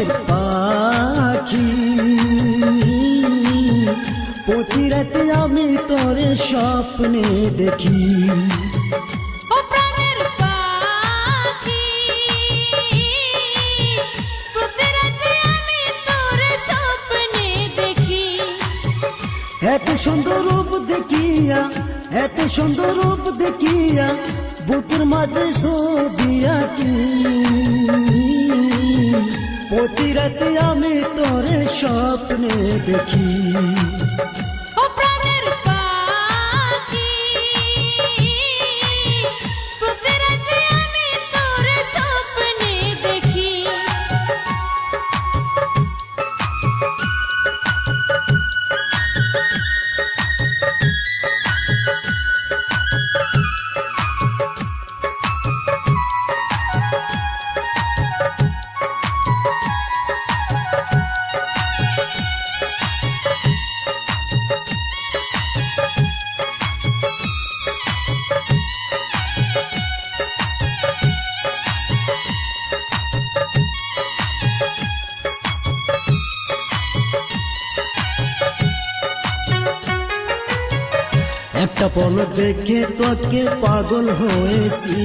প্রাণের পাখি প্রতি রাতে আমি তোরে স্বপ্নে দেখি। ও প্রাণের পাখি প্রতি রাতে আমি তোরে স্বপ্নে দেখি। এত সুন্দর রূপ দেখিয়া, এত সুন্দর রূপ দেখিয়া বুকের মাঝে ছবি আঁকি। প্রতি রাতে আমি তোরে স্বপ্নে দেখি। ও প্রাণের পাখি প্রতি রাতে আমি তোরে স্বপ্নে দেখি। একটা পলক দেখে তোকে পাগল হয়েছি,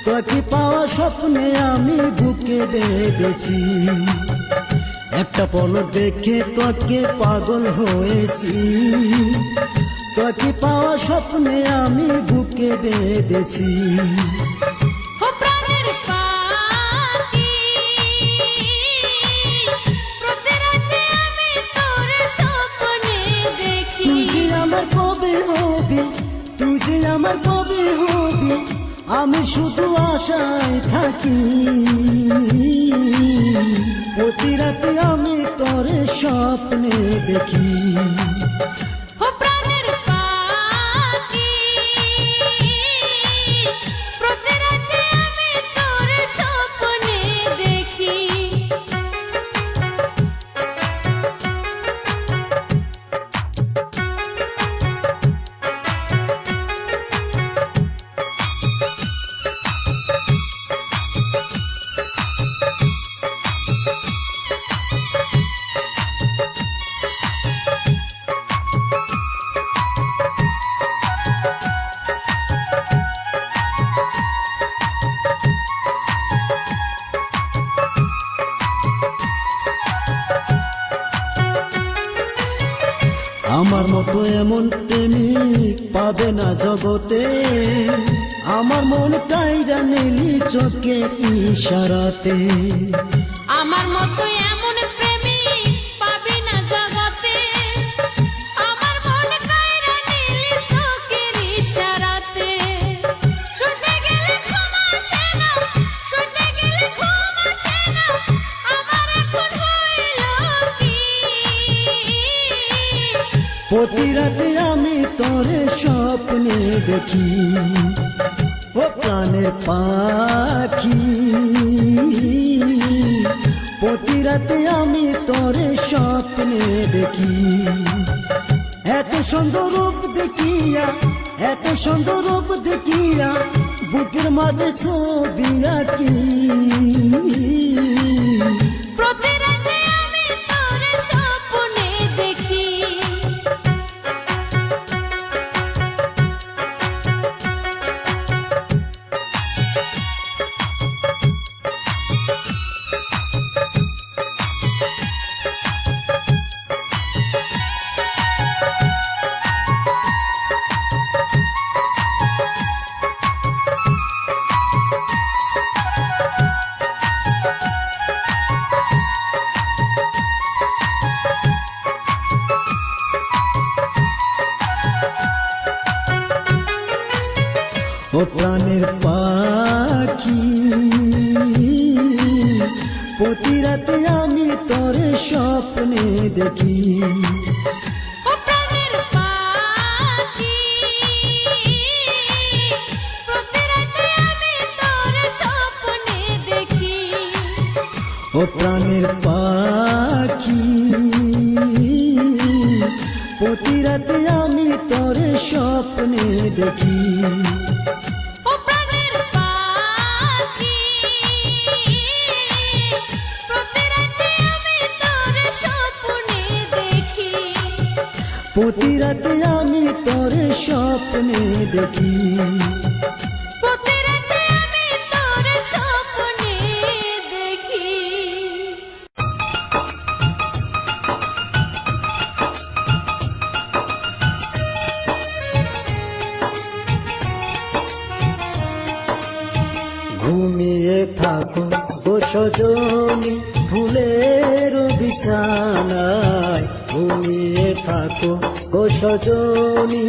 তোকে পাওয়া স্বপ্নে আমি বুকে বেঁধেছি। একটা পলক দেখে তোকে পাগল হয়েছি, তোকে পাওয়া স্বপ্নে আমি বুকে বেঁধেছি। ও প্রাণের পাখি প্রতি রাতে আমি তোরে স্বপ্নে দেখি। তুই যে আমার কবে হবি, তুই যে আমার কবে হবি, আমি শুধু আশায় থাকি। প্রতি রাতে আমি তোরে স্বপ্নে দেখি। ও প্রাণের পাখি প্রতি রাতে আমি তোরে স্বপ্নে দেখি। আমার মতো এমন প্রেমিক পাবে না জগতে, আমার মন কাইরা নিলি চোখে ইশারাতে। আমার মতো এমন প্রেমিক পাবে না জগতে, আমার মন কাইরা নিলি চোখের ইশারাতে। শুতে গেলে ঘুম আসে না, শুতে গেলে ঘুম আসে না, আমার এখন হইল কি। প্রতি রাতে আমি তোরে স্বপ্নে দেখি। ও প্রাণের পাখি প্রতি রাতে আমি তোরে স্বপ্নে দেখি। এত সুন্দর রূপ দেখিয়া, এত সুন্দর রূপ দেখিয়া বুকের মাঝে ছবি আঁকি। প্রতি রাতে আমি তোরে স্বপ্নে দেখি। ও প্রাণের পাখি প্রতি রাতে আমি তোরে স্বপ্নে দেখি। ও প্রাণের পাখি প্রতি রাতে আমি তোরে স্বপ্নে দেখি। ও প্রাণের পাখি প্রতি রাতে আমি তোরে স্বপ্নে দেখি। ও প্রাণের পাখি স্বপ্নে দেখি। প্রতি রাতে আমি তোর স্বপ্নে দেখি। ঘুমিয়ে থাকো গো সজনী ফুলের বিছানায়, ঘুমিয়ে থাকো গো সজনী,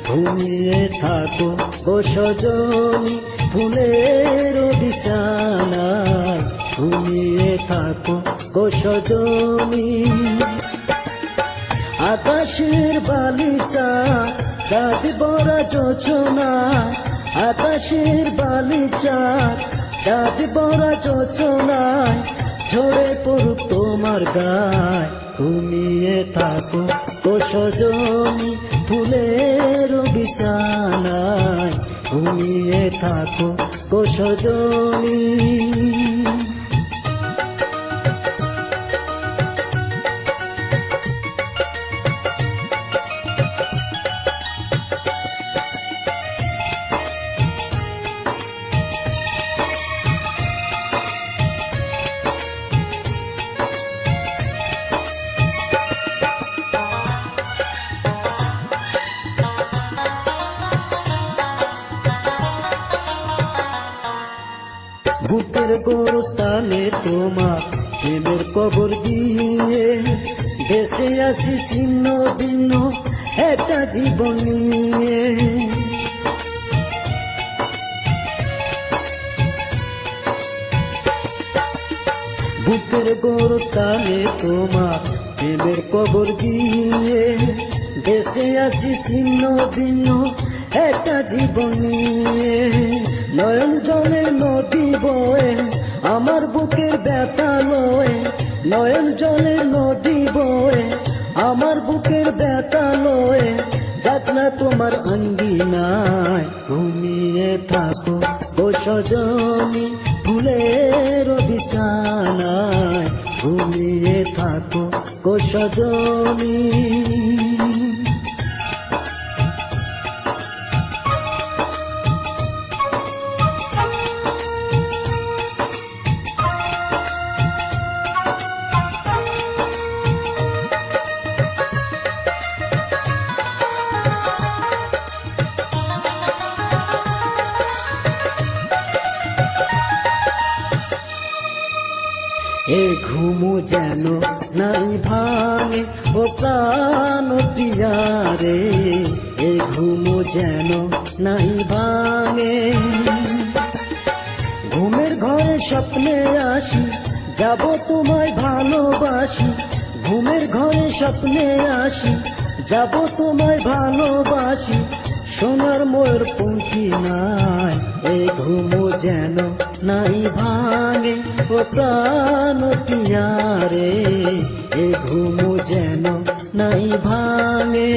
ঘুমিয়ে থাকো গো সজনী ফুলের বিছানায়, ঘুমিয়ে থাকো গো সজনী। আকাশের বালিচা চাঁদ বড়া যোছনা, আকাশের বালিচা চাঁদ বড়া যোছনায়, ঝরে পড়ুক তোমার গায়, ঘুমিয়ে থাকো গো সজনী ফুলের বিছানায়, ঘুমিয়ে থাকো গো সজনী। বুকের গোরস্থানে তোমার প্রেমের কবর দিয়ে, বেঁচে আসি ছিন্ন ভিন্ন একটা জীবন নিয়ে। বুকের গোরস্থানে তোমার প্রেমের কবর দিয়ে, বেঁচে আসি ছিন্ন ভিন্ন একটা জীবন নিয়ে। নয়ন জলে নদী বয়ে আমার বুকের ব্যথা লয়ে, নয়ন জলে নদী বয়ে আমার বুকের ব্যথা লয়ে, যাক না তোমার আঙ্গিনায়, ঘুমিয়ে থাকো গো সজনী ফুলের বিছানায়, ঘুমিয়ে থাকো গো সজনী। এ ঘুমু যেন নাই ভাঙে ও প্রাণ প্রিয়ারে, এ ঘুমু যেন নাই ভাঙে। ঘুমের ঘরে স্বপ্নে আসি যাব তোমায় ভালোবাসি, ঘুমের ঘরে স্বপ্নে আসি যাব তোমায় ভালোবাসি, সোনার ময়ূর পঙ্খী নাই, এ ঘুমু যেন নাই ভাঙে ও প্রাণ পিয়ারে, এ ঘুমু যেন নাই ভাঙে।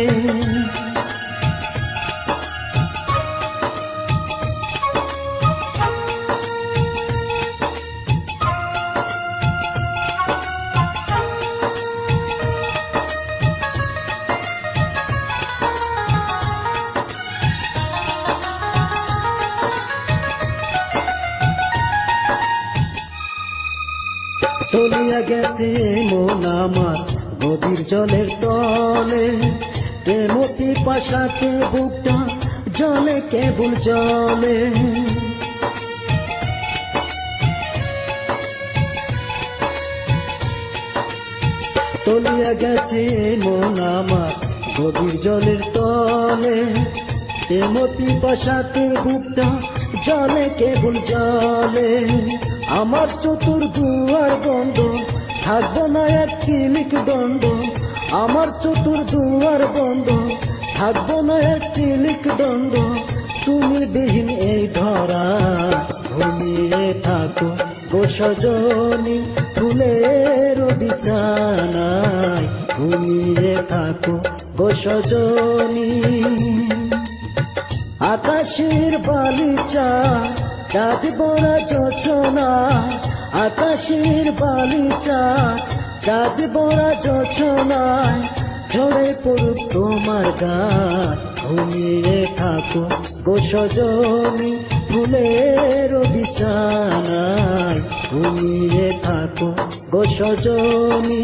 তলিয়া গেছে মন আমার গভীর জলের তলে, প্রেম পিপাসাতে বুকটা জলে কেবল জলে। তলিয়া গেছে মন আমার গভীর জলের তলে, প্রেম পিপাসাতে বুকটা জলে কেবল জলে। আমার চতুর্দুয়ার বন্ধ থাকবো না এক কিলিক দণ্ড, আমার চতুর্দুয়ার বন্ধ থাকবো না এক কিলিক দণ্ড, তুমি বিহীন এই ধরা। ঘুমিয়ে থাকো গো সজনী ফুলের বিছানায়, ঘুমিয়ে থাকো গো সজনী। আকাশের বালিচা চাঁদ বড়া যোছনা, আকাশের বালিচা চাঁদ বড়া যোছনায়, ঝরে পড়ুক তোমার গান ঘুমিয়ে থাকো গো সজনী ফুলের বিছানায় ঘুমিয়ে থাকো গো সজনী।